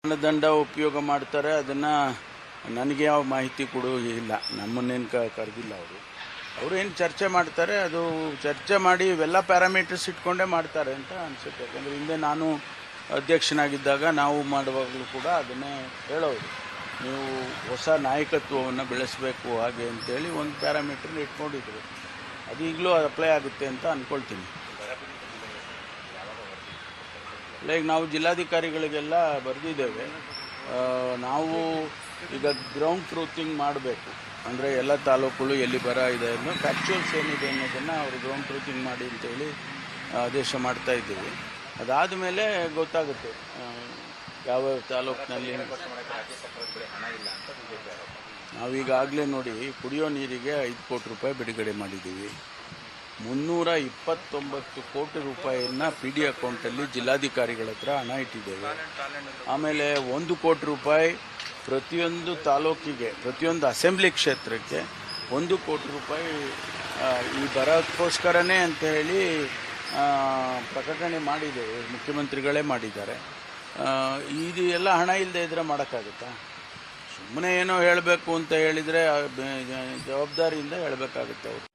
ಮಾನದಂಡ ಉಪಯೋಗ ಮಾಡ್ತಾರೆ. ಅದನ್ನು ನನಗೆ ಯಾವ ಮಾಹಿತಿ ಕೊಡೋ ಇಲ್ಲ, ನಮ್ಮನ್ನೇನು ಕರೆದಿಲ್ಲ ಅವರು ಏನು ಚರ್ಚೆ ಮಾಡ್ತಾರೆ, ಅದು ಚರ್ಚೆ ಮಾಡಿ ಇವೆಲ್ಲ ಪ್ಯಾರಾಮೀಟರ್ಸ್ ಇಟ್ಕೊಂಡೇ ಮಾಡ್ತಾರೆ ಅಂತ ಅನಿಸುತ್ತೆ. ಯಾಕಂದರೆ ಹಿಂದೆ ನಾನು ಅಧ್ಯಕ್ಷನಾಗಿದ್ದಾಗ ನಾವು ಮಾಡುವಾಗಲೂ ಕೂಡ ಅದನ್ನೇ ಹೇಳೋರು, ನೀವು ಹೊಸ ನಾಯಕತ್ವವನ್ನು ಬೆಳೆಸಬೇಕು ಹಾಗೆ ಅಂತೇಳಿ ಒಂದು ಪ್ಯಾರಾಮೀಟರ್ ಇಟ್ಕೊಂಡಿದ್ರು. ಅದು ಈಗಲೂ ಅಪ್ಲೈ ಆಗುತ್ತೆ ಅಂತ ಅಂದ್ಕೊಳ್ತೀನಿ. ಲೈಕ್ ನಾವು ಜಿಲ್ಲಾಧಿಕಾರಿಗಳಿಗೆಲ್ಲ ಬರೆದಿದ್ದೇವೆ, ನಾವು ಈಗ ಗ್ರೌಂಡ್ ಟ್ರೂತಿಂಗ್ ಮಾಡಬೇಕು. ಅಂದರೆ ಎಲ್ಲ ತಾಲೂಕುಗಳು ಎಲ್ಲಿ ಬರ ಇದೆ ಅನ್ನೋ ಫ್ಯಾಕ್ಚುಯಲ್ಸ್ ಏನಿದೆ ಅನ್ನೋದನ್ನು ಅವರು ಗ್ರೌಂಡ್ ಟ್ರೂತಿಂಗ್ ಮಾಡಿ ಅಂತೇಳಿ ಆದೇಶ ಮಾಡ್ತಾ ಇದ್ದೀವಿ. ಅದಾದ ಮೇಲೆ ಗೊತ್ತಾಗುತ್ತೆ ಯಾವ ತಾಲೂಕಿನಲ್ಲಿ. ನಾವೀಗಾಗಲೇ ನೋಡಿ ಕುಡಿಯೋ ನೀರಿಗೆ 5 ಕೋಟಿ ರೂಪಾಯಿ ಬಿಡುಗಡೆ ಮಾಡಿದ್ದೀವಿ. 329 ಕೋಟಿ ರೂಪಾಯಿಯನ್ನು ಪಿ ಡಿ ಅಕೌಂಟಲ್ಲಿ ಜಿಲ್ಲಾಧಿಕಾರಿಗಳ ಹತ್ರ ಹಣ ಇಟ್ಟಿದ್ದೇವೆ. ಆಮೇಲೆ 1 ಕೋಟಿ ರೂಪಾಯಿ ಪ್ರತಿಯೊಂದು ತಾಲೂಕಿಗೆ, ಪ್ರತಿಯೊಂದು ಅಸೆಂಬ್ಲಿ ಕ್ಷೇತ್ರಕ್ಕೆ 1 ಕೋಟಿ ರೂಪಾಯಿ ಈ ಬರೋಕ್ಕೋಸ್ಕರನೇ ಅಂತ ಹೇಳಿ ಪ್ರಕಟಣೆ ಮಾಡಿದ್ದೇವೆ. ಮುಖ್ಯಮಂತ್ರಿಗಳೇ ಮಾಡಿದ್ದಾರೆ. ಇದು ಎಲ್ಲ ಹಣ ಇಲ್ಲದೆ ಇದ್ದರೆ ಮಾಡೋಕ್ಕಾಗುತ್ತಾ? ಸುಮ್ಮನೆ ಏನೋ ಹೇಳಬೇಕು ಅಂತ ಹೇಳಿದರೆ ಜವಾಬ್ದಾರಿಯಿಂದ ಹೇಳಬೇಕಾಗುತ್ತೆ ಅವರು.